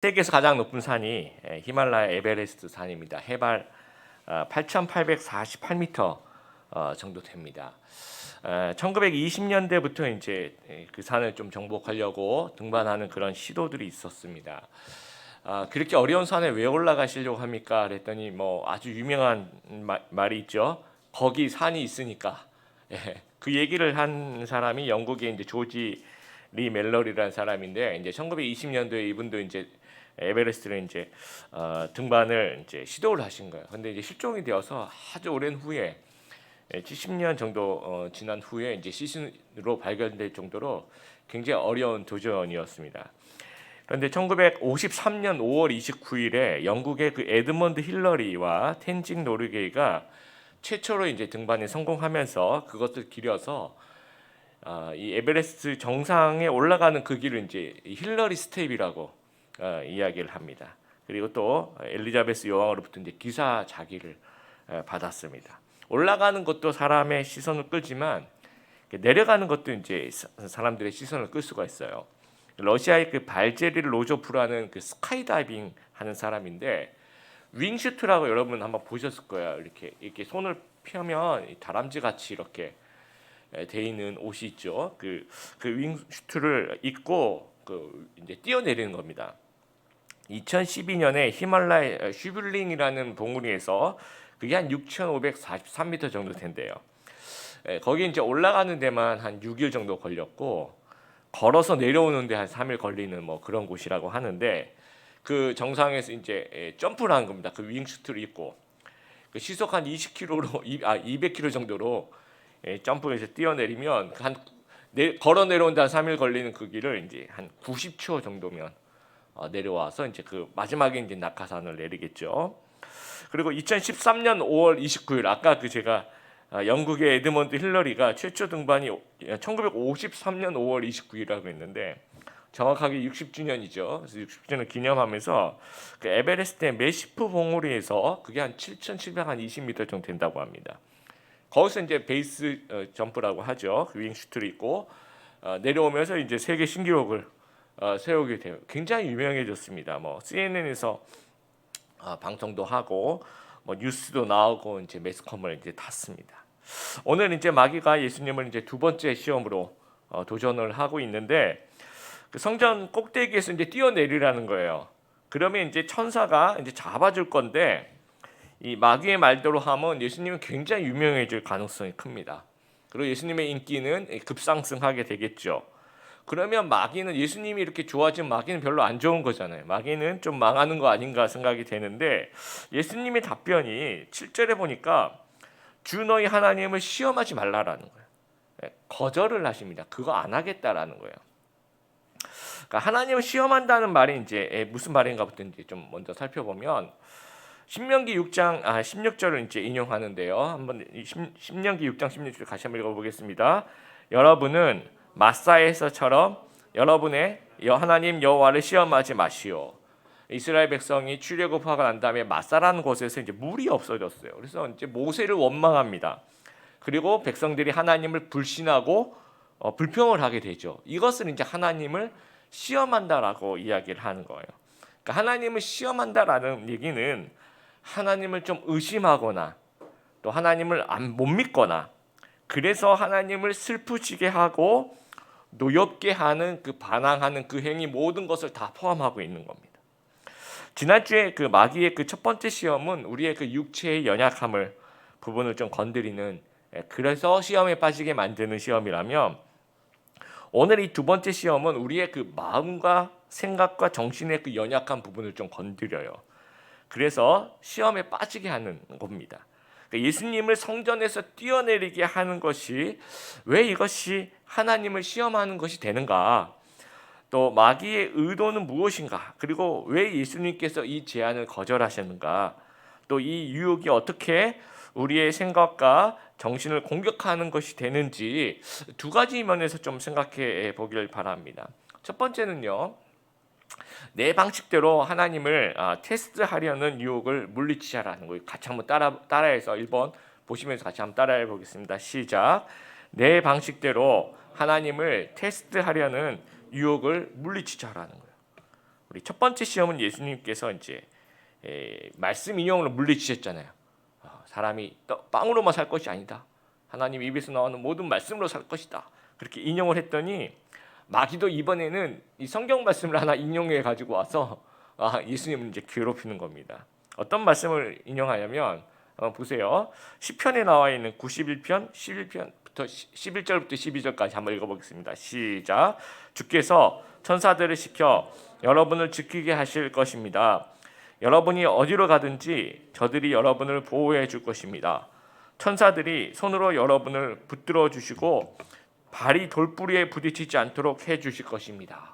세계에서 가장 높은 산이 히말라야 에베레스트 산입니다. 해발 8,848m 정도 됩니다. 1920년대부터 이제 그 산을 좀 정복하려고 등반하는 그런 시도들이 있었습니다. 그렇게 어려운 산에 왜 올라가시려고 합니까? 그랬더니 뭐 아주 유명한 말이 있죠. 거기 산이 있으니까. 예, 그 얘기를 한 사람이 영국의 이제 조지 리 멜러리라는 사람인데 이제 1920년도에 이분도 이제 에베레스트를 이제 등반을 이제 시도를 하신 거예요. 근데 이제 실종이 되어서 아주 오랜 후에 70년 정도 지난 후에 이제 시신으로 발견될 정도로 굉장히 어려운 도전이었습니다. 그런데 1953년 5월 29일에 영국의 그 에드먼드 힐러리와 텐징 노르게이가 최초로 이제 등반에 성공하면서 그것을 기려서 이 에베레스트 정상에 올라가는 그 길을 이제 힐러리 스텝이라고 이야기를 합니다. 그리고 또 엘리자베스 여왕으로부터 이제 기사 자기를 받았습니다. 올라가는 것도 사람의 시선을 끌지만 내려가는 것도 이제 사람들의 시선을 끌 수가 있어요. 러시아의 그 발제리 로조프라는 그 스카이다이빙 하는 사람인데 윙슈트라고 여러분 한번 보셨을 거예요. 이렇게 손을 펴면 다람쥐 같이 이렇게 돼 있는 옷이 있죠. 그 윙슈트를 입고 그 이제 뛰어내리는 겁니다. 2012년에 히말라야 슈뷸링이라는 봉우리에서 그게 한 6,543m 정도 된대요. 거기 이제 올라가는 데만 한 6일 정도 걸렸고 걸어서 내려오는데 한 3일 걸리는 뭐 그런 곳이라고 하는데 그 정상에서 이제 점프를 한 겁니다. 그 윙슈트를 입고 그 시속 한 20km로 200km 정도로 점프해서 뛰어내리면 걸어 내려온다 한 3일 걸리는 그 길을 이제 한 90초 정도면 내려와서 이제 그 마지막에 이제 낙하산을 내리겠죠. 그리고 2013년 5월 29일 아까 그 제가 영국의 에드먼드 힐러리가 최초 등반이 1953년 5월 29일이라고 했는데 정확하게 60주년이죠. 그래서 60주년을 기념하면서 그 에베레스트의 메시프 봉우리에서 그게 한 7,720m 정도 된다고 합니다. 거기서 이제 베이스 점프라고 하죠. 그 윙슈트를 입고 내려오면서 이제 세계 신기록을 세우게 돼요. 굉장히 유명해졌습니다. 뭐 CNN에서 방송도 하고 뭐 뉴스도 나오고 이제 매스컴을 이제 탔습니다. 오늘 이제 마귀가 예수님을 이제 두 번째 시험으로 도전을 하고 있는데 그 성전 꼭대기에서 이제 뛰어내리라는 거예요. 그러면 이제 천사가 이제 잡아줄 건데 이 마귀의 말대로 하면 예수님은 굉장히 유명해질 가능성이 큽니다. 그리고 예수님의 인기는 급상승하게 되겠죠. 그러면 마귀는 예수님이 이렇게 좋아지면 마귀는 별로 안 좋은 거잖아요. 마귀는 좀 망하는 거 아닌가 생각이 되는데 예수님의 답변이 7절에 보니까 주 너희 하나님을 시험하지 말라라는 거예요. 거절을 하십니다. 그거 안 하겠다라는 거예요. 그러니까 하나님을 시험한다는 말이 이제 무슨 말인가부터 이제 좀 먼저 살펴보면 신명기 6장 16절을 이제 인용하는데요. 한번 신명기 6장 16절 같이 한번 읽어보겠습니다. 여러분은 마사에서처럼 여러분의 하나님 여호와를 시험하지 마시오. 이스라엘 백성이 출애굽하고 난 다음에 마사라는 곳에서 이제 물이 없어졌어요. 그래서 이제 모세를 원망합니다. 그리고 백성들이 하나님을 불신하고 불평을 하게 되죠. 이것을 이제 하나님을 시험한다라고 이야기를 하는 거예요. 그러니까 하나님을 시험한다라는 얘기는 하나님을 좀 의심하거나 또 하나님을 못 믿거나 그래서 하나님을 슬프지게 하고 노엽게 하는 그 반항하는 그 행위 모든 것을 다 포함하고 있는 겁니다. 지난주에 그 마귀의 그 첫 번째 시험은 우리의 그 육체의 연약함을 부분을 좀 건드리는 그래서 시험에 빠지게 만드는 시험이라면 오늘 이 두 번째 시험은 우리의 그 마음과 생각과 정신의 그 연약한 부분을 좀 건드려요. 그래서 시험에 빠지게 하는 겁니다. 그러니까 예수님을 성전에서 뛰어내리게 하는 것이 왜 이것이 하나님을 시험하는 것이 되는가? 또 마귀의 의도는 무엇인가? 그리고 왜 예수님께서 이 제안을 거절하셨는가? 또 이 유혹이 어떻게 우리의 생각과 정신을 공격하는 것이 되는지 두 가지 면에서 좀 생각해 보기를 바랍니다. 첫 번째는요. 내 방식대로 하나님을 테스트하려는 유혹을 물리치자라는 거예요. 같이 한번 따라해서 1번 보시면서 같이 한번 따라해 보겠습니다. 시작. 내 방식대로 하나님을 테스트하려는 유혹을 물리치자라는 거예요. 우리 첫 번째 시험은 예수님께서 이제 말씀 인용으로 물리치셨잖아요. 사람이 빵으로만 살 것이 아니다. 하나님 입에서 나오는 모든 말씀으로 살 것이다. 그렇게 인용을 했더니 마귀도 이번에는 이 성경 말씀을 하나 인용해 가지고 와서 예수님을 이제 괴롭히는 겁니다. 어떤 말씀을 인용하냐면 보세요. 시편에 나와 있는 91편 11편부터 11절부터 12절까지 한번 읽어보겠습니다. 시작. 주께서 천사들을 시켜 여러분을 지키게 하실 것입니다. 여러분이 어디로 가든지 저들이 여러분을 보호해 줄 것입니다. 천사들이 손으로 여러분을 붙들어 주시고 발이 돌부리에 부딪히지 않도록 해 주실 것입니다.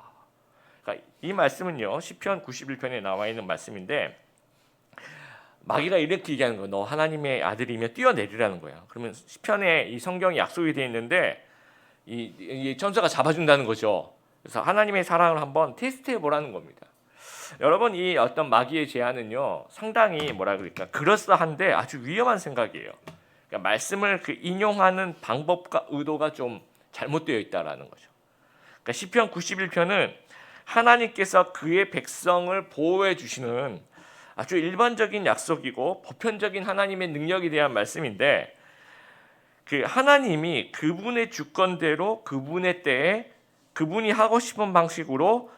그러니까 이 말씀은요. 시편 91편에 나와 있는 말씀인데 마귀가 이렇게 얘기하는 거예요. 너 하나님의 아들이면 뛰어내리라는 거야. 그러면 시편에 이 성경이 약속이 되어 있는데 이 천사가 잡아준다는 거죠. 그래서 하나님의 사랑을 한번 테스트해 보라는 겁니다. 여러분 이 어떤 마귀의 제안은요 상당히 뭐라 그럴까 그럴싸한데 아주 위험한 생각이에요. 그러니까 말씀을 그 인용하는 방법과 의도가 좀 잘못되어 있다라는 거죠. 그러니까 시편 91편은 하나님께서 그의 백성을 보호해 주시는 아주 일반적인 약속이고 보편적인 하나님의 능력에 대한 말씀인데 그 하나님이 그분의 주권대로 그분의 때에 그분이 하고 싶은 방식으로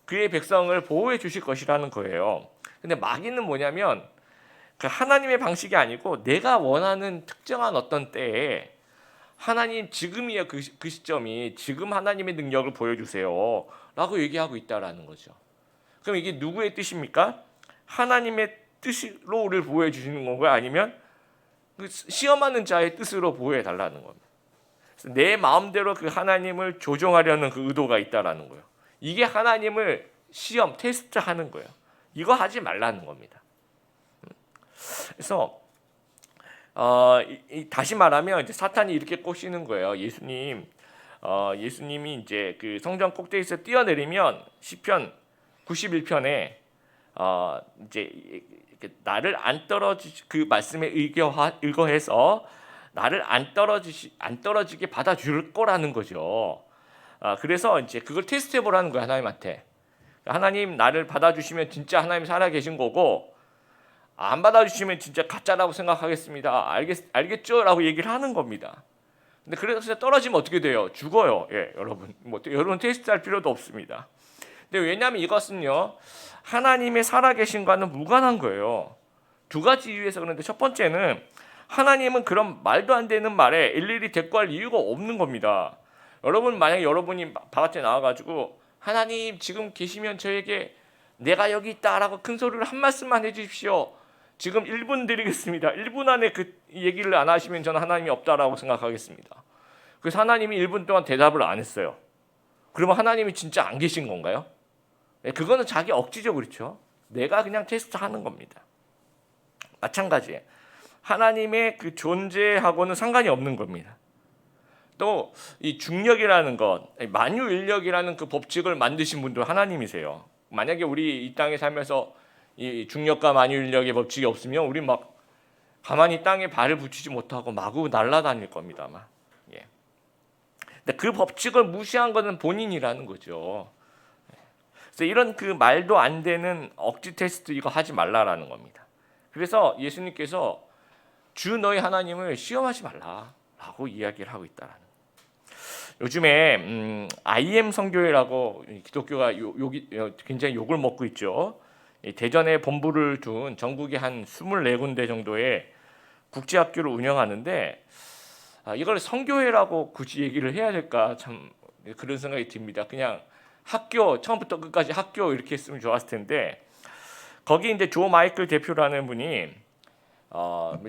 그의 백성을 보호해 주실 것이라는 거예요. 근데 마귀는 뭐냐면 그 하나님의 방식이 아니고 내가 원하는 특정한 어떤 때에 하나님 지금이야 그 시점이 지금 하나님의 능력을 보여주세요 라고 얘기하고 있다라는 거죠. 그럼 이게 누구의 뜻입니까? 하나님의 뜻으로 우리를 보호해 주시는 건가요? 아니면 그 시험하는 자의 뜻으로 보호해 달라는 겁니다. 내 마음대로 그 하나님을 조종하려는 그 의도가 있다라는 거예요. 이게 하나님을 시험, 테스트하는 거예요. 이거 하지 말라는 겁니다. 그래서 다시 말하면 이제 사탄이 이렇게 꼬시는 거예요. 예수님이 이제 그 성전 꼭대기에서 뛰어내리면 시편 91편에 이제 나를 안 떨어지 그 말씀에 의거해서 나를 안 떨어지게 받아줄 거라는 거죠. 그래서 이제 그걸 테스트해 보라는 거야 하나님한테. 하나님 나를 받아주시면 진짜 하나님 살아 계신 거고 안 받아주시면 진짜 가짜라고 생각하겠습니다. 알겠죠?라고 얘기를 하는 겁니다. 근데 그래서 떨어지면 어떻게 돼요? 죽어요. 예, 여러분. 여러분 테스트할 필요도 없습니다. 근데 왜냐하면 이것은요 하나님의 살아계신과는 무관한 거예요. 두 가지 이유에서 그런데 첫 번째는 하나님은 그런 말도 안 되는 말에 일일이 대꾸할 이유가 없는 겁니다. 여러분 만약에 여러분이 바깥에 나와가지고 하나님 지금 계시면 저에게 내가 여기 있다라고 큰 소리를 한 말씀만 해주십시오. 지금 1분 드리겠습니다. 1분 안에 그 얘기를 안 하시면 저는 하나님이 없다라고 생각하겠습니다. 그래서 하나님이 1분 동안 대답을 안 했어요. 그러면 하나님이 진짜 안 계신 건가요? 네, 그거는 자기 억지죠, 그렇죠? 내가 그냥 테스트하는 겁니다. 마찬가지예요. 하나님의 그 존재하고는 상관이 없는 겁니다. 또 이 중력이라는 것, 만유인력이라는 그 법칙을 만드신 분도 하나님이세요. 만약에 우리 이 땅에 살면서 이 중력과 만유인력의 법칙이 없으면 우리 막 가만히 땅에 발을 붙이지 못하고 마구 날아다닐 겁니다, 아마. 예. 근데 그 법칙을 무시한 것은 본인이라는 거죠. 그래서 이런 그 말도 안 되는 억지 테스트 이거 하지 말라라는 겁니다. 그래서 예수님께서 주 너희 하나님을 시험하지 말라라고 이야기를 하고 있다라는. 요즘에 IM 선교회라고 기독교가 굉장히 욕을 먹고 있죠. 대전에 본부를 둔 전국의 한 24군데 정도의 국제학교를 운영하는데 이걸 선교회라고 굳이 얘기를 해야 될까 참 그런 생각이 듭니다. 그냥 학교 처음부터 끝까지 학교 이렇게 했으면 좋았을 텐데 거기 이제 조 마이클 대표라는 분이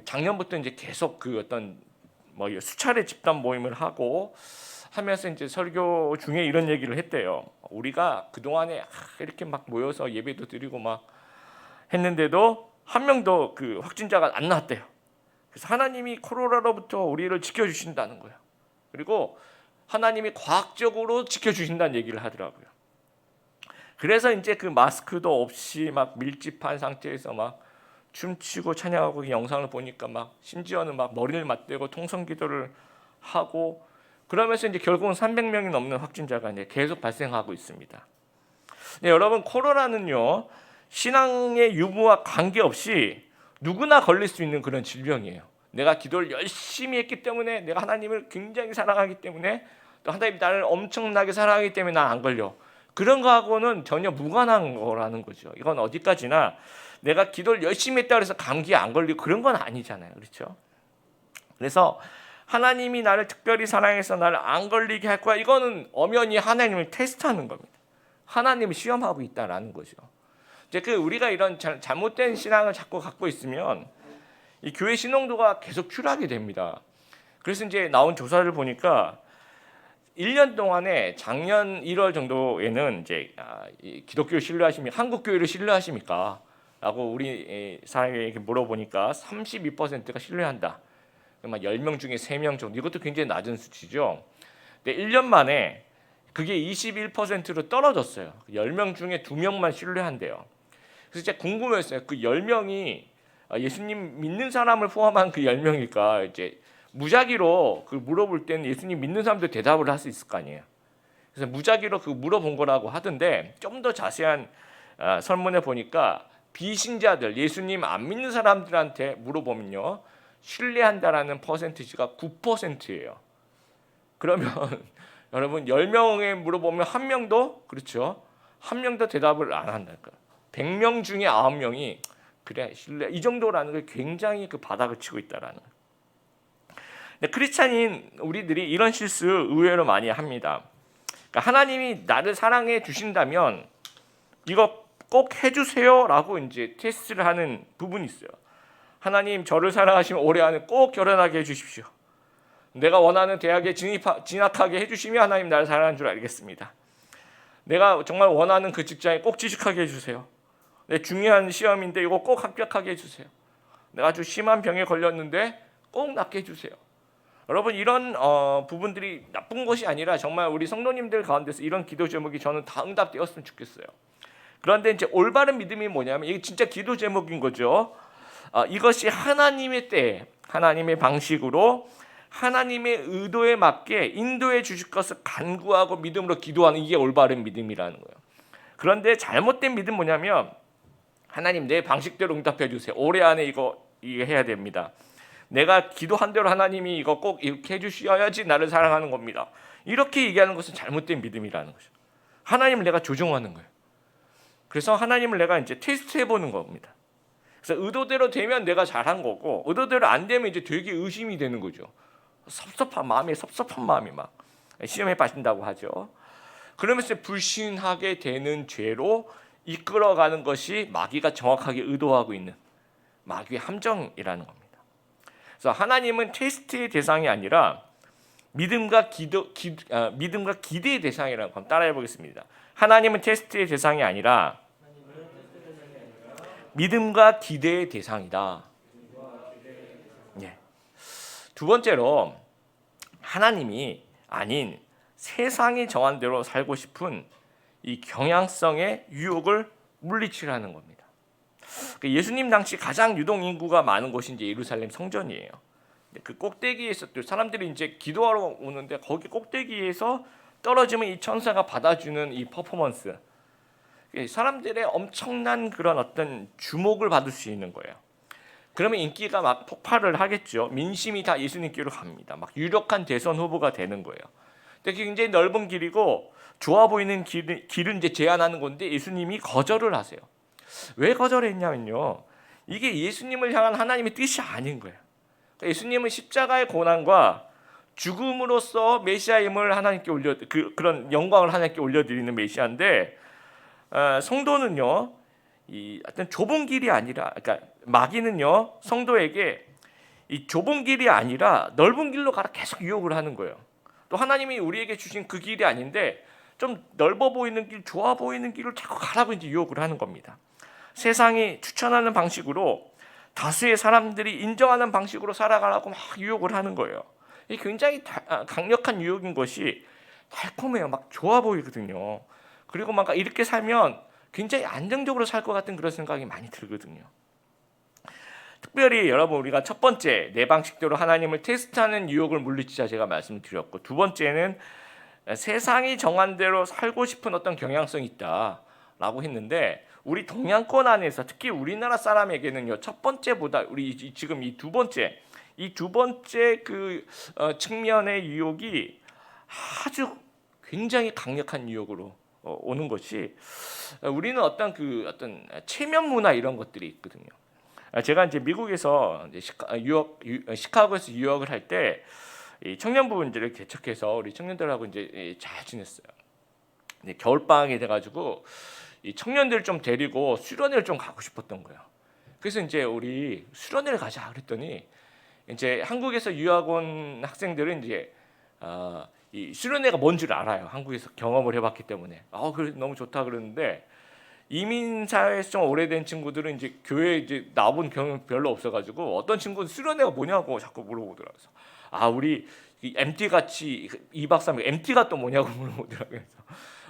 작년부터 이제 계속 그 어떤 뭐 수차례 집단 모임을 하고 하면서 이제 설교 중에 이런 얘기를 했대요. 우리가 그 동안에 이렇게 막 모여서 예배도 드리고 막 했는데도 한 명도 그 확진자가 안 나왔대요. 그래서 하나님이 코로나로부터 우리를 지켜주신다는 거예요. 그리고 하나님이 과학적으로 지켜주신다는 얘기를 하더라고요. 그래서 이제 그 마스크도 없이 막 밀집한 상태에서 막 춤추고 찬양하고 그 영상을 보니까 막 심지어는 막 머리를 맞대고 통성기도를 하고 그러면서 이제 결국은 300명이 넘는 확진자가 이제 계속 발생하고 있습니다. 네, 여러분 코로나는요 신앙의 유무와 관계없이 누구나 걸릴 수 있는 그런 질병이에요. 내가 기도를 열심히 했기 때문에, 내가 하나님을 굉장히 사랑하기 때문에, 또 하나님이 나를 엄청나게 사랑하기 때문에 난 안 걸려. 그런 거하고는 전혀 무관한 거라는 거죠. 이건 어디까지나 내가 기도를 열심히 했다고 해서 감기에 안 걸리고 그런 건 아니잖아요. 그렇죠? 그래서 하나님이 나를 특별히 사랑해서 나를 안 걸리게 할 거야. 이거는 엄연히 하나님을 테스트하는 겁니다. 하나님을 시험하고 있다라는 거죠. 이제 우리가 이런 잘못된 신앙을 자꾸 갖고 있으면 이 교회 신앙도가 계속 추락이 됩니다. 그래서 이제 나온 조사를 보니까 1년 동안에 작년 1월 정도에는 이제 기독교를 신뢰하십니까? 한국 교회를 신뢰하십니까? 라고 우리 사람에게 물어보니까 32%가 신뢰한다. 10명 중에 3명 정도. 이것도 굉장히 낮은 수치죠. 근데 1년 만에 그게 21%로 떨어졌어요. 10명 중에 2명만 신뢰한대요. 그래서 제가 궁금했어요. 그 10명이 예수님 믿는 사람을 포함한 그 10명일까? 이제 무작위로 그 물어볼 때는 예수님 믿는 사람도 대답을 할 수 있을 거 아니에요. 그래서 무작위로 그 물어본 거라고 하던데, 좀 더 자세한 설문에 보니까 비신자들, 예수님 안 믿는 사람들한테 물어보면요, 신뢰한다라는 퍼센티지가 9%예요. 그러면 여러분 10명에 물어보면 한 명도, 그렇죠? 한 명도 대답을 안 한다니까. 100명 중에 9명이 그래 신뢰, 이 정도라는 게 굉장히 그 바닥을 치고 있다라는 거예요. 크리스찬인 우리들이 이런 실수 의외로 많이 합니다. 그러니까 하나님이 나를 사랑해 주신다면 이거 꼭 해주세요라고 이제 테스트를 하는 부분이 있어요. 하나님 저를 사랑하시면 올해 안에 꼭 결혼하게 해주십시오. 내가 원하는 대학에 진학하게 해주시면 하나님 나를 사랑하는 줄 알겠습니다. 내가 정말 원하는 그 직장에 꼭 취직하게 해주세요. 내 중요한 시험인데 이거 꼭 합격하게 해주세요. 내가 아주 심한 병에 걸렸는데 꼭 낫게 해주세요. 여러분 이런 부분들이 나쁜 것이 아니라 정말 우리 성도님들 가운데서 이런 기도 제목이 저는 다 응답되었으면 좋겠어요. 그런데 이제 올바른 믿음이 뭐냐면 이게 진짜 기도 제목인 거죠. 이것이 하나님의 때에 하나님의 방식으로 하나님의 의도에 맞게 인도해 주실 것을 간구하고 믿음으로 기도하는, 이게 올바른 믿음이라는 거예요. 그런데 잘못된 믿음 뭐냐면 하나님 내 방식대로 응답해 주세요. 올해 안에 이거 해야 됩니다. 내가 기도한 대로 하나님이 이거 꼭 이렇게 해주셔야지 나를 사랑하는 겁니다. 이렇게 얘기하는 것은 잘못된 믿음이라는 거죠. 하나님을 내가 조종하는 거예요. 그래서 하나님을 내가 이제 테스트해 보는 겁니다. 그래서 의도대로 되면 내가 잘한 거고, 의도대로 안 되면 이제 되게 의심이 되는 거죠. 섭섭한 마음이 막 시험에 빠진다고 하죠. 그러면서 불신하게 되는 죄로 이끌어가는 것이 마귀가 정확하게 의도하고 있는 마귀의 함정이라는 겁니다. 그래서 하나님은 테스트의 대상이 아니라 믿음과 기대의 대상이라는 거 따라해 보겠습니다. 하나님은 테스트의 대상이 아니라 믿음과 기대의 대상이다. 예. 두 번째로 하나님이 아닌 세상이 정한 대로 살고 싶은 이 경향성의 유혹을 물리치라는 겁니다. 예수님 당시 가장 유동 인구가 많은 곳이 이제 예루살렘 성전이에요. 그 꼭대기에서 또 사람들이 이제 기도하러 오는데 거기 꼭대기에서 떨어지면 이 천사가 받아주는 이 퍼포먼스, 사람들의 엄청난 그런 어떤 주목을 받을 수 있는 거예요. 그러면 인기가 막 폭발을 하겠죠. 민심이 다 예수님께로 갑니다. 막 유력한 대선 후보가 되는 거예요. 근데 굉장히 넓은 길이고 좋아 보이는 길을 이제 제안하는 건데 예수님이 거절을 하세요. 왜 거절했냐면요, 이게 예수님을 향한 하나님의 뜻이 아닌 거예요. 예수님은 십자가의 고난과 죽음으로써 메시아임을 하나님께 그런 영광을 하나님께 올려드리는 메시아인데, 성도는요, 이 어떤 좁은 길이 아니라, 그러니까 마귀는요 성도에게 이 좁은 길이 아니라 넓은 길로 가라 계속 유혹을 하는 거예요. 또 하나님이 우리에게 주신 그 길이 아닌데 좀 넓어 보이는 길, 좋아 보이는 길을 자꾸 가라고 이제 유혹을 하는 겁니다. 세상이 추천하는 방식으로, 다수의 사람들이 인정하는 방식으로 살아가라고 막 유혹을 하는 거예요. 이 굉장히 강력한 유혹인 것이 달콤해요. 막 좋아 보이거든요. 그리고 막 이렇게 살면 굉장히 안정적으로 살 것 같은 그런 생각이 많이 들거든요. 특별히 여러분, 우리가 첫 번째 내 방식대로 하나님을 테스트하는 유혹을 물리치자 제가 말씀드렸고, 두 번째는 세상이 정한 대로 살고 싶은 어떤 경향성이 있다. 라고 했는데 우리 동양권 안에서 특히 우리나라 사람에게는요 첫 번째보다 우리 지금 이 두 번째 그 측면의 유혹이 아주 굉장히 강력한 유혹으로 오는 것이 우리는 어떤 체면 문화 이런 것들이 있거든요. 제가 이제 미국에서 이제 시카고에서 유학을 할 때 청년부분들을 개척해서 우리 청년들하고 이제 잘 지냈어요. 겨울 방학이 돼가지고 이 청년들 좀 데리고 수련회를 좀 가고 싶었던 거예요. 그래서 이제 우리 수련회를 가자 그랬더니 이제 한국에서 유학 온 학생들은 이제 이 수련회가 뭔 줄 알아요. 한국에서 경험을 해봤기 때문에. 그래 너무 좋다 그러는데 이민 사회에서 좀 오래된 친구들은 이제 교회에 이제 나와본 경험 별로 없어가지고 어떤 친구는 수련회가 뭐냐고 자꾸 물어보더라고요. 우리 MT 같이 2박 3일 MT가 또 뭐냐고 물어보더라고요.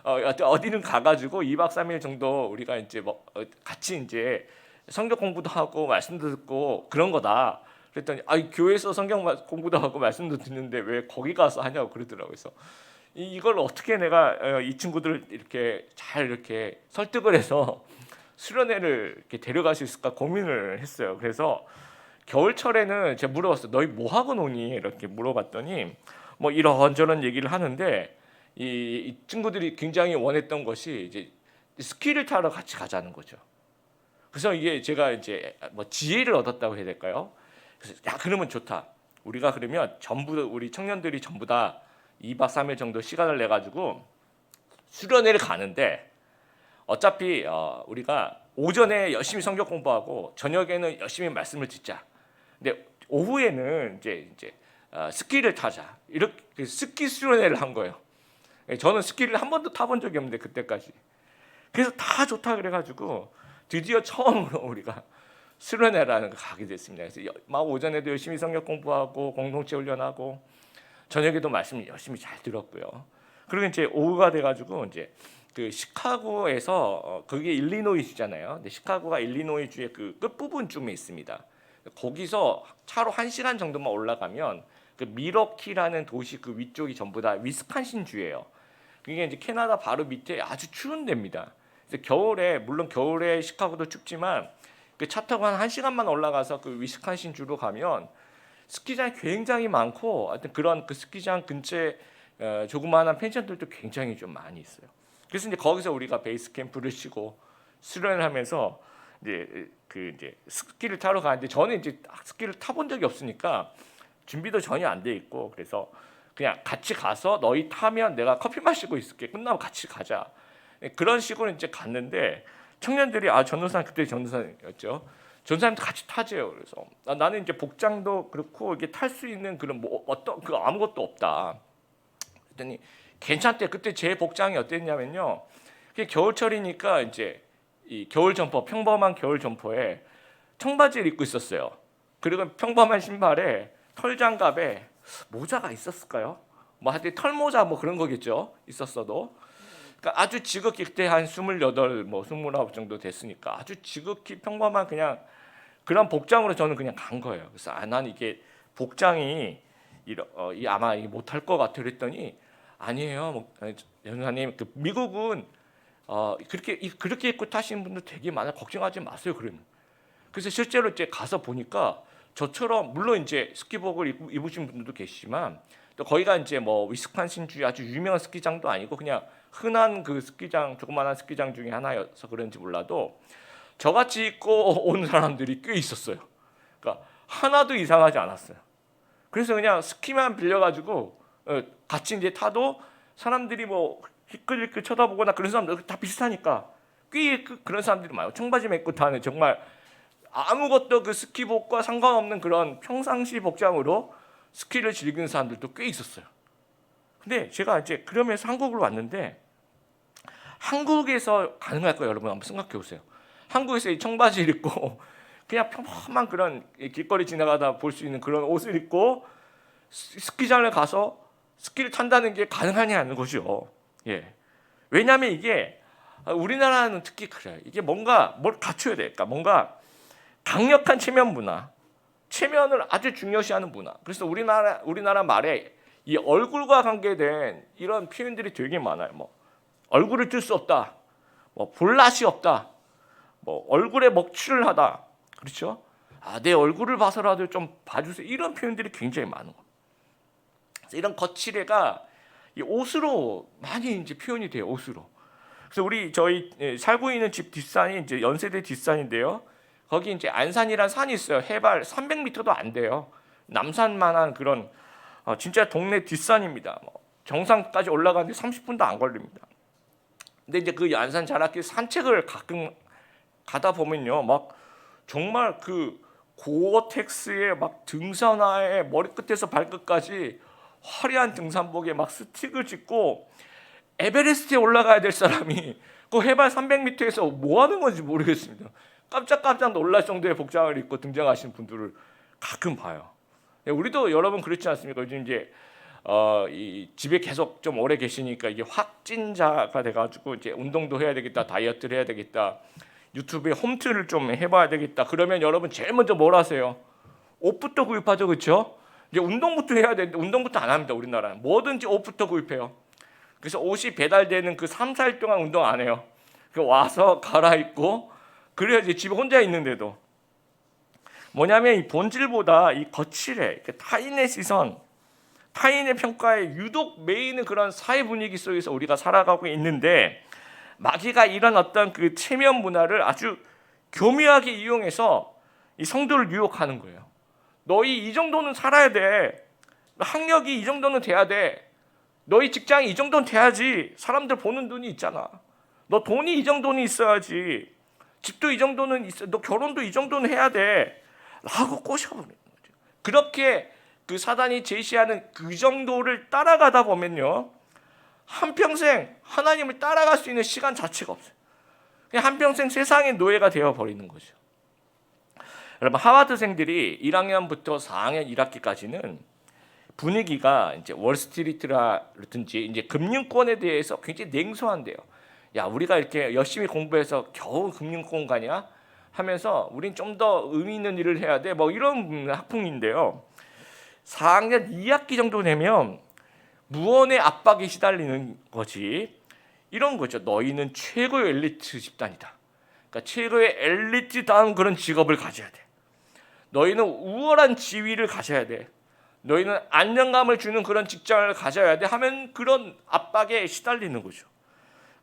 어디는 가가지고 2박 3일 정도 우리가 이제 뭐 같이 이제 성경 공부도 하고 말씀도 듣고 그런 거다. 그랬더니 교회에서 성경 공부도 하고 말씀도 듣는데 왜 거기 가서 하냐고 그러더라고요. 그래서 이걸 어떻게 내가 이 친구들을 이렇게 잘 이렇게 설득을 해서 수련회를 이렇게 데려갈 수 있을까 고민을 했어요. 그래서 겨울철에는 제가 물어봤어요. 너희 뭐 하고 노니? 이렇게 물어봤더니 뭐 이런저런 얘기를 하는데 이 친구들이 굉장히 원했던 것이 이제 스키를 타러 같이 가자는 거죠. 그래서 이게 제가 이제 뭐 지혜를 얻었다고 해야 될까요? 그래서 그러면 좋다. 우리가 그러면 우리 청년들이 전부 다 2박 3일 정도 시간을 내 가지고 수련회를 가는데 어차피 우리가 오전에 열심히 성경 공부하고 저녁에는 열심히 말씀을 듣자. 근데 오후에는 이제 스키를 타자. 이렇게 스키 수련회를 한 거예요. 저는 스키를 한 번도 타본 적이 없는데 그때까지. 그래서 다 좋다 그래가지고 드디어 처음으로 우리가 수련회라는 거 가게 됐습니다. 그래서 막 오전에도 열심히 성경 공부하고 공동체 훈련하고 저녁에도 말씀 열심히 잘 들었고요. 그리고 이제 오후가 돼가지고 이제 그 시카고에서 그게 일리노이주잖아요. 근데 시카고가 일리노이주의 그 끝부분쯤에 있습니다. 거기서 차로 1시간 정도만 올라가면 그 미러키라는 도시 그 위쪽이 전부 다 위스콘신 주예요. 그게 이제 캐나다 바로 밑에 아주 추운 데입니다. 그래서 겨울에 물론 겨울에 시카고도 춥지만 그 차 타고 한 1시간만 올라가서 그 위스콘신 주로 가면 스키장이 굉장히 많고 하여튼 그런 그 스키장 근처에 조그마한 펜션들도 굉장히 좀 많이 있어요. 그래서 이제 거기서 우리가 베이스 캠프를 치고 수련을 하면서 이제 스키를 타러 가는데 저는 이제 스키를 타본 적이 없으니까 준비도 전혀 안 돼 있고 그래서 그냥 같이 가서 너희 타면 내가 커피 마시고 있을게. 끝나면 같이 가자. 그런 식으로 이제 갔는데 청년들이 전도사님 그때 전도사님이었죠. 전사님도 같이 타재요. 그래서 나는 이제 복장도 그렇고 이게 탈 수 있는 그런 뭐 어떤 그 아무것도 없다. 그랬더니 괜찮대. 그때 제 복장이 어땠냐면요. 그게 겨울철이니까 이제 이 겨울 점퍼 평범한 겨울 점퍼에 청바지를 입고 있었어요. 그리고 평범한 신발에 털장갑에 모자가 있었을까요? 뭐 하여튼 털모자 뭐 그런 거겠죠. 있었어도. 그러니까 아주 지극히 그때 한 28, 뭐 29 정도 됐으니까 아주 지극히 평범한 그냥 그런 복장으로 저는 그냥 간 거예요. 그래서 난 이게 복장이 아마 못할 것 같아 그랬더니 아니에요. 뭐, 연사님 그 미국은 그렇게 입고 타시는 분들 되게 많아. 걱정하지 마세요. 그러면. 그래서 실제로 이제 가서 보니까 저처럼 물론 이제 스키복을 입으신 분들도 계시지만 또 거기가 이제 뭐 위스콘신주 아주 유명한 스키장도 아니고 그냥 흔한 그 스키장 조그마한 스키장 중에 하나여서 그런지 몰라도 저같이 입고 온 사람들이 꽤 있었어요. 그러니까 하나도 이상하지 않았어요. 그래서 그냥 스키만 빌려가지고 같이 이제 타도 사람들이 뭐 희끌희끌 쳐다보거나 그런 사람들 다 비슷하니까 꽤 그런 사람들이 많아요. 청바지만 입고 타는 정말 아무것도 그 스키복과 상관없는 그런 평상시 복장으로 스키를 즐기는 사람들도 꽤 있었어요. 근데 제가 이제 그러면서 한국으로 왔는데 한국에서 가능할까요, 여러분? 한번 생각해 보세요. 한국에서 이 청바지를 입고 그냥 평범한 그런 길거리 지나가다 볼 수 있는 그런 옷을 입고 스키장을 가서 스키를 탄다는 게 가능하냐는 거죠. 예. 왜냐하면 이게 우리나라는 특히 그래요. 이게 뭔가 뭘 갖춰야 돼. 그러니까 뭔가 강력한 체면 문화, 체면을 아주 중요시하는 문화. 그래서 우리나라 말에 이 얼굴과 관계된 이런 표현들이 되게 많아요. 뭐 얼굴을 뜰 수 없다. 뭐 볼낯이 없다, 뭐 얼굴에 먹칠을 하다, 그렇죠? 내 얼굴을 봐서라도 좀 봐주세요. 이런 표현들이 굉장히 많은 겁니다. 그래서 이런 거칠애가 이 옷으로 많이 이제 표현이 돼요. 옷으로. 그래서 저희 살고 있는 집 뒷산이 이제 연세대 뒷산인데요. 거기 이제 안산이란 산이 있어요. 해발 300m도 안 돼요. 남산만한 그런 진짜 동네 뒷산입니다. 뭐 정상까지 올라가는데 30분도 안 걸립니다. 근데 이제 그 안산 자락길 산책을 가끔 가다 보면요, 막 정말 그 고어텍스에 막 등산화에 머리끝에서 발끝까지 화려한 등산복에 막 스틱을 찍고 에베레스트에 올라가야 될 사람이 그 해발 300m에서 뭐 하는 건지 모르겠습니다. 깜짝깜짝 놀랄 정도의 복장을 입고 등장하시는 분들을 가끔 봐요. 우리도 여러분 그렇지 않습니까? 요즘 이제 이 집에 계속 좀 오래 계시니까 이게 확진자가 돼가지고 이제 운동도 해야 되겠다, 다이어트를 해야 되겠다, 유튜브에 홈트를 좀 해봐야 되겠다. 그러면 여러분 제일 먼저 뭘 하세요? 옷부터 구입하죠, 그렇죠? 이제 운동부터 해야 되는데 운동부터 안 합니다. 우리나라는 뭐든지 옷부터 구입해요. 그래서 옷이 배달되는 그 3, 4일 동안 운동 안 해요. 그 와서 갈아입고 그래야지. 집에 혼자 있는데도 뭐냐면 이 본질보다 이 거칠해, 타인의 시선, 타인의 평가에 유독 매이는 그런 사회 분위기 속에서 우리가 살아가고 있는데, 마귀가 이런 어떤 그 체면 문화를 아주 교묘하게 이용해서 이 성도를 유혹하는 거예요. 너희 이 정도는 살아야 돼. 학력이 이 정도는 돼야 돼. 너희 직장이 이 정도는 돼야지 사람들 보는 눈이 있잖아. 너 돈이 이 정도는 있어야지. 집도 이 정도는 있어. 너 결혼도 이 정도는 해야 돼. 라고 꼬셔버리는 거죠. 그렇게 그 사단이 제시하는 그 정도를 따라가다 보면요, 한평생 하나님을 따라갈 수 있는 시간 자체가 없어요. 그냥 한평생 세상의 노예가 되어버리는 거죠. 여러분, 하버드생들이 1학년부터 4학년 1학기까지는 분위기가 이제 월스트리트라든지 이제 금융권에 대해서 굉장히 냉소한데요. 야, 우리가 이렇게 열심히 공부해서 겨우 금융권 가냐 하면서 우린 좀 더 의미 있는 일을 해야 돼, 뭐 이런 학풍인데요. 4학년 2학기 정도 되면 무언의 압박에 시달리는 거지. 이런 거죠. 너희는 최고의 엘리트 집단이다. 그러니까 최고의 엘리트다운 그런 직업을 가져야 돼. 너희는 우월한 지위를 가져야 돼. 너희는 안정감을 주는 그런 직장을 가져야 돼 하면 그런 압박에 시달리는 거죠.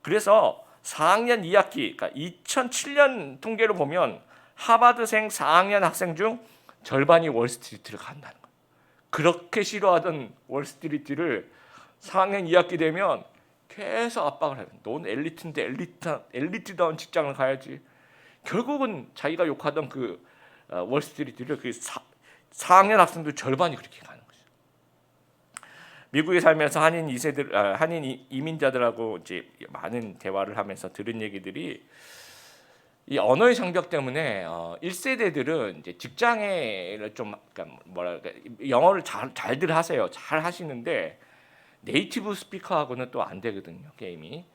그래서 4학년 2학기, 그러니까 2007년 통계를 보면 하버드생 4학년 학생 중 절반이 월스트리트를 간다는 거예요. 그렇게 싫어하던 월스트리트를 4학년 2학기 되면 계속 압박을 해요. 넌 엘리트인데 엘리트다운 직장을 가야지. 결국은 자기가 욕하던 그 월스트리트를 그 4학년 학생들 절반이 그렇게 가는 거죠. 미국에 살면서 한인 이민자들하고 이제 많은 대화를 하면서 들은 얘기들이, 이 언어의 장벽 때문에 1세대들은 이제 직장에를 좀, 그러니까 뭐랄까, 영어를 잘들 하세요. 잘 하시는데 네이티브 스피커하고는 또 안 되거든요, 게임이.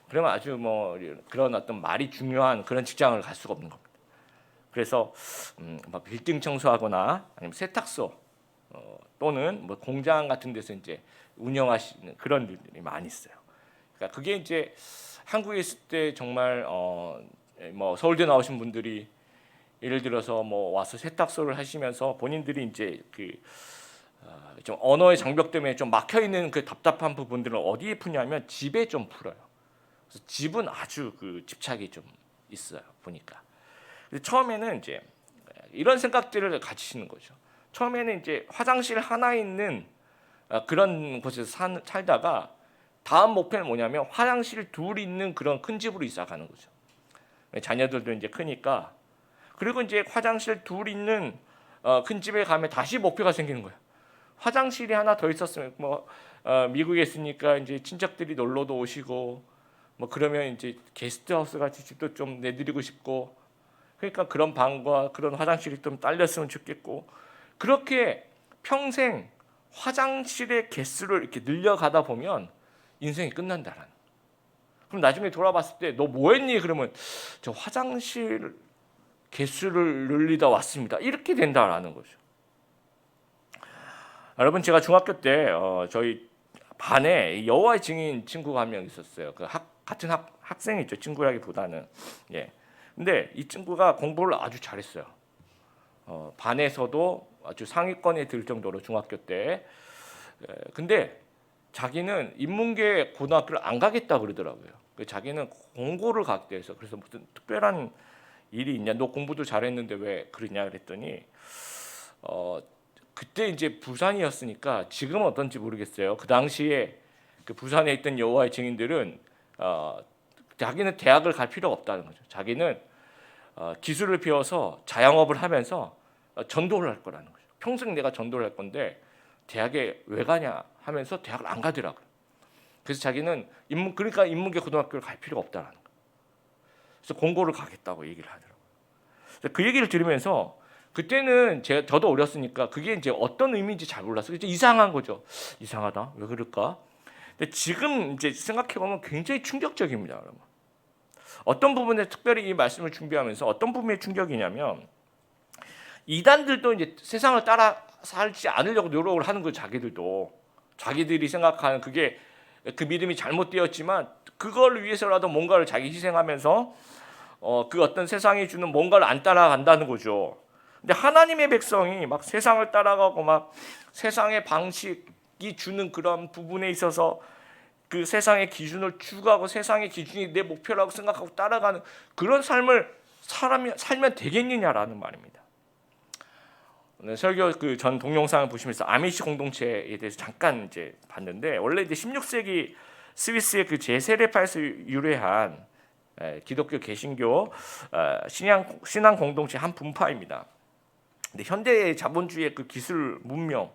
그러면 아주 뭐 그런 어떤 말이 중요한 그런 직장을 갈 수가 없는 겁니다. 그래서 뭐 빌딩 청소하거나 아니면 세탁소 또는 뭐 공장 같은 데서 이제 운영하시는 그런 일들이 많이 있어요. 그러니까 그게 이제 한국에 있을 때 정말 뭐 서울대 나오신 분들이 예를 들어서 뭐 와서 세탁소를 하시면서 본인들이 이제 좀 언어의 장벽 때문에 좀 막혀 있는 그 답답한 부분들을 어디에 푸냐면 집에 좀 풀어요. 그래서 집은 아주 그 집착이 좀 있어요, 보니까. 처음에는 이제 이런 생각들을 가지시는 거죠. 처음에는 이제 화장실 하나 있는 그런 곳에서 살다가 다음 목표는 뭐냐면 화장실 둘 있는 그런 큰 집으로 이사 가는 거죠. 자녀들도 이제 크니까. 그리고 이제 화장실 둘 있는 큰 집에 가면 다시 목표가 생기는 거예요. 화장실이 하나 더 있었으면 뭐 미국에 있으니까 이제 친척들이 놀러도 오시고 뭐 그러면 이제 게스트하우스 같이 집도 좀 내드리고 싶고, 그러니까 그런 방과 그런 화장실이 좀 딸렸으면 좋겠고, 그렇게 평생 화장실의 개수를 이렇게 늘려가다 보면 인생이 끝난다라는. 그럼 나중에 돌아봤을 때 너 뭐했니? 그러면 저 화장실 개수를 늘리다 왔습니다. 이렇게 된다라는 거죠. 여러분, 제가 중학교 때 저희 반에 여호와의 증인 친구가 한 명 있었어요. 같은 학생이죠. 친구라기보다는. 예. 근데 이 친구가 공부를 아주 잘했어요. 반에서도 아주 상위권에 들 정도로 중학교 때. 근데 자기는 인문계 고등학교를 안 가겠다 그러더라고요. 자기는 공고를 가게 돼서 그래서 무슨 특별한 일이 있냐? 너 공부도 잘했는데 왜 그러냐 그랬더니 그때 이제 부산이었으니까 지금은 어떤지 모르겠어요. 그 당시에 그 부산에 있던 여호와의 증인들은 자기는 대학을 갈 필요가 없다는 거죠. 자기는 기술을 배워서 자영업을 하면서 전도를 할 거라는 거죠. 평생 내가 전도를 할 건데 대학에 왜 가냐 하면서 대학을 안 가더라고요. 그래서 자기는 그러니까 인문계 고등학교를 갈 필요가 없다는 거예요. 그래서 공고를 가겠다고 얘기를 하더라고요. 그 얘기를 들으면서 그때는 저도 어렸으니까 그게 이제 어떤 의미인지 잘 몰랐어요. 이제 이상한 거죠. 이상하다. 왜 그럴까? 근데 지금 이제 생각해 보면 굉장히 충격적입니다. 여러분. 어떤 부분에 특별히 이 말씀을 준비하면서 어떤 부분에 충격이냐면 이단들도 이제 세상을 따라 살지 않으려고 노력을 하는 거예요. 자기들이 생각하는 그게 그 믿음이 잘못되었지만 그걸 위해서라도 뭔가를 자기 희생하면서 그 어떤 세상이 주는 뭔가를 안 따라간다는 거죠. 근데 하나님의 백성이 막 세상을 따라가고 막 세상의 방식이 주는 그런 부분에 있어서 그 세상의 기준을 추구하고 세상의 기준이 내 목표라고 생각하고 따라가는 그런 삶을 사람이 살면 되겠느냐라는 말입니다. 오늘 설교 그 전 동영상을 보시면서 아미시 공동체에 대해서 잠깐 이제 봤는데 원래 이제 16세기 스위스의 그 제세례파에서 유래한 기독교 개신교 신앙 공동체 한 분파입니다. 근데 현대의 자본주의의 그 기술 문명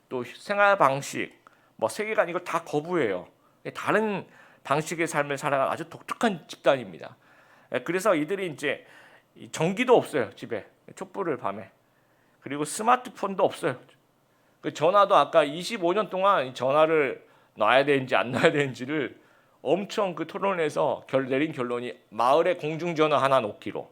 또 생활 방식 뭐 세계관 이걸 다 거부해요. 다른 방식의 삶을 살아가는 아주 독특한 집단입니다. 그래서 이들이 이제 전기도 없어요. 집에 촛불을 밤에 그리고 스마트폰도 없어요. 그 전화도 아까 25년 동안 전화를 놔야 되는지 안 놔야 되는지를 엄청 그 토론에서 내린 결론이 마을에 공중전화 하나 놓기로.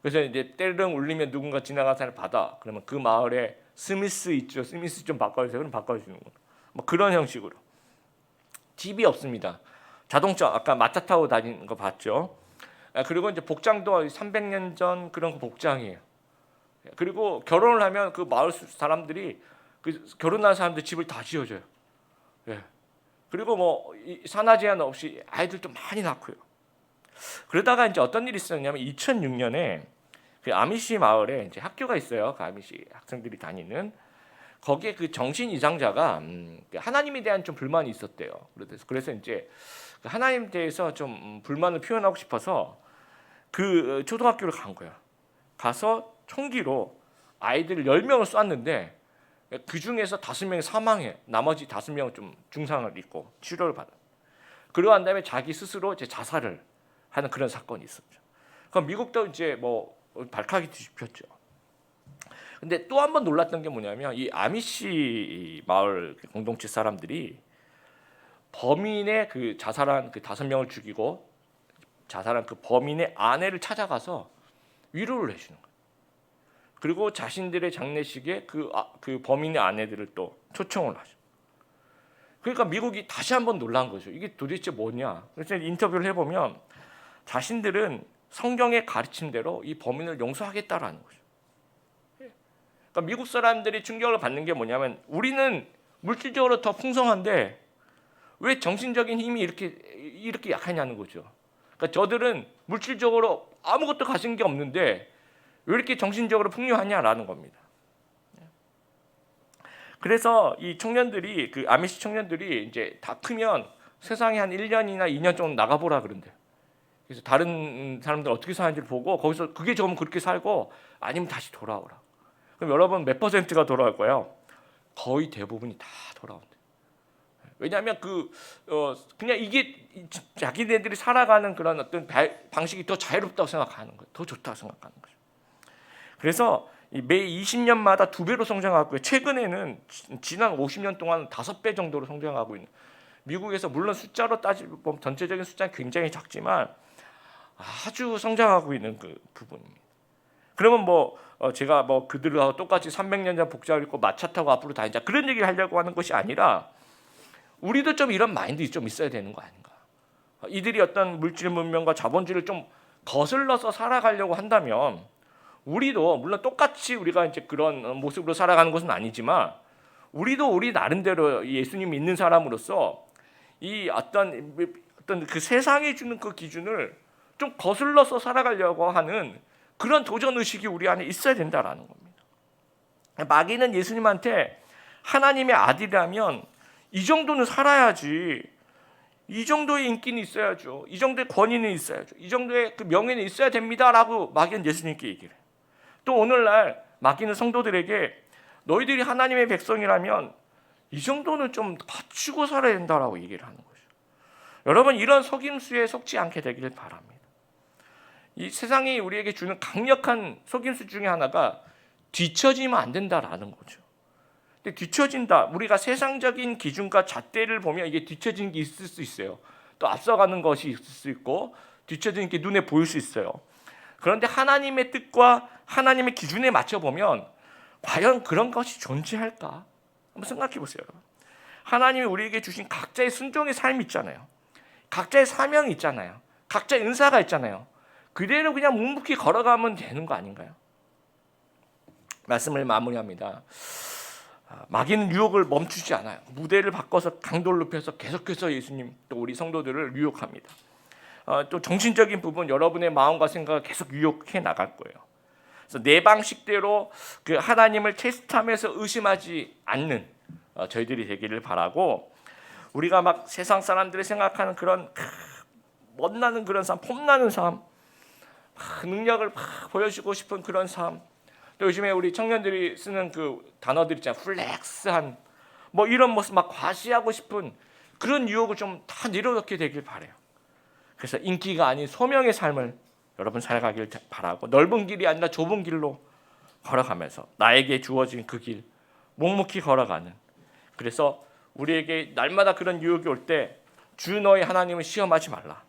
그래서 이제 떼르릉 울리면 누군가 지나가는 사람을 받아. 그러면 그 마을에 스미스 있죠. 스미스 좀 바꿔주세요. 그럼 바꿔주는 거. 뭐 그런 형식으로. 집이 없습니다. 자동차 아까 마차 타고 다니는 거 봤죠. 그리고 이제 복장도 300년 전 그런 거 복장이에요. 그리고 결혼을 하면 그 마을 사람들이 그 결혼한 사람들 집을 다 지어줘요. 예. 그리고 뭐 산하 제한 없이 아이들도 많이 낳고요. 그러다가 이제 어떤 일이 있었냐면 2006년에 그 아미시 마을에 이제 학교가 있어요. 그 아미시 학생들이 다니는 거기에 그 정신 이상자가 하나님에 대한 좀 불만이 있었대요. 그래서 이제 하나님에 대해서 좀 불만을 표현하고 싶어서 그 초등학교를 간 거예요. 가서 총기로 아이들 10명을 쐈는데 그 중에서 5명이 사망해. 나머지 5명은 좀 중상을 입고 치료를 받아. 그러고 난 다음에 자기 스스로 이제 자살을 하는 그런 사건이 있었죠. 그럼 미국도 이제 뭐 발칵이 뒤집혔죠. 근데 또 한 번 놀랐던 게 뭐냐면 이 아미시 마을 공동체 사람들이 범인의 그 자살한 그 5명을 죽이고 자살한 그 범인의 아내를 찾아가서 위로를 해주는 거예요. 그리고 자신들의 장례식에 그 범인의 아내들을 또 초청을 하죠. 그러니까 미국이 다시 한번 놀란 거죠. 이게 도대체 뭐냐? 그래서 인터뷰를 해보면 자신들은 성경의 가르침대로 이 범인을 용서하겠다라는 거죠. 그러니까 미국 사람들이 충격을 받는 게 뭐냐면 우리는 물질적으로 더 풍성한데 왜 정신적인 힘이 이렇게 약하냐는 거죠. 그러니까 저들은 물질적으로 아무것도 가진 게 없는데 왜 이렇게 정신적으로 풍요하냐라는 겁니다. 그래서 이 청년들이 그 아미시 청년들이 이제 다 크면 세상에 한 1년이나 2년 정도 나가보라 그런대요. 그래서 다른 사람들 어떻게 사는지를 보고 거기서 그게 좋으면 그렇게 살고 아니면 다시 돌아오라. 그럼 여러분 몇 퍼센트가 돌아올 거예요? 거의 대부분이 다 돌아온대요. 왜냐하면 그냥 이게 자기네들이 살아가는 그런 어떤 방식이 더 자유롭다고 생각하는 거예요. 더 좋다고 생각하는 거죠. 그래서 매 20년마다 2배로 성장하고 최근에는 지난 50년 동안 5배 정도로 성장하고 있는 미국에서 물론 숫자로 따지면 전체적인 숫자는 굉장히 작지만 아주 성장하고 있는 그 부분입니다. 그러면 제가 그들하고 똑같이 300년 전 복장을 입고 마차 타고 앞으로 다니자 그런 얘기를 하려고 하는 것이 아니라 우리도 좀 이런 마인드 좀 있어야 되는 거 아닌가? 이들이 어떤 물질 문명과 자본주의를 좀 거슬러서 살아가려고 한다면 우리도 물론 똑같이 우리가 이제 그런 모습으로 살아가는 것은 아니지만 우리도 우리 나름대로 예수님 믿는 사람으로서 이 어떤 그 세상이 주는 그 기준을 좀 거슬러서 살아가려고 하는 그런 도전 의식이 우리 안에 있어야 된다라는 겁니다. 마귀는 예수님한테 하나님의 아들이라면 이 정도는 살아야지, 이 정도의 인기는 있어야죠, 이 정도의 권위는 있어야죠, 이 정도의 그 명예는 있어야 됩니다라고 마귀는 예수님께 얘기를 해요. 또 오늘날 마귀는 성도들에게 너희들이 하나님의 백성이라면 이 정도는 좀 갖추고 살아야 된다라고 얘기를 하는 거죠. 여러분, 이런 속임수에 속지 않게 되기를 바랍니다. 이 세상이 우리에게 주는 강력한 속임수 중에 하나가 뒤처지면 안 된다라는 거죠. 근데 뒤처진다, 우리가 세상적인 기준과 잣대를 보면 이게 뒤처지는 게 있을 수 있어요. 또 앞서가는 것이 있을 수 있고 뒤처지는 게 눈에 보일 수 있어요. 그런데 하나님의 뜻과 하나님의 기준에 맞춰 보면 과연 그런 것이 존재할까? 한번 생각해 보세요. 하나님이 우리에게 주신 각자의 순종의 삶이 있잖아요. 각자의 사명이 있잖아요. 각자의 은사가 있잖아요. 그대로 그냥 묵묵히 걸어가면 되는 거 아닌가요? 말씀을 마무리합니다. 마귀는 유혹을 멈추지 않아요. 무대를 바꿔서 강도를 높여서 계속해서 예수님 또 우리 성도들을 유혹합니다. 또 정신적인 부분, 여러분의 마음과 생각을 계속 유혹해 나갈 거예요. 그래서 내 방식대로 그 하나님을 테스트하면서 의심하지 않는 저희들이 되기를 바라고, 우리가 막 세상 사람들이 생각하는 그런 멋나는 그런 삶, 폼나는 삶, 능력을 보여주고 싶은 그런 삶, 또 요즘에 우리 청년들이 쓰는 그 단어들 있잖아요. 플렉스한 뭐 이런 모습, 막 과시하고 싶은 그런 유혹을 좀 다 내려놓게 되길 바라요. 그래서 인기가 아닌 소명의 삶을 여러분 살아가길 바라고, 넓은 길이 아니라 좁은 길로 걸어가면서 나에게 주어진 그 길 묵묵히 걸어가는, 그래서 우리에게 날마다 그런 유혹이 올 때 주 너의 하나님을 시험하지 말라,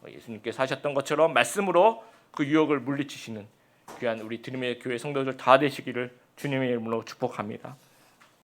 예수님께서 하셨던 것처럼 말씀으로 그 유혹을 물리치시는 귀한 우리 드림의 교회 성도들 다 되시기를 주님의 이름으로 축복합니다.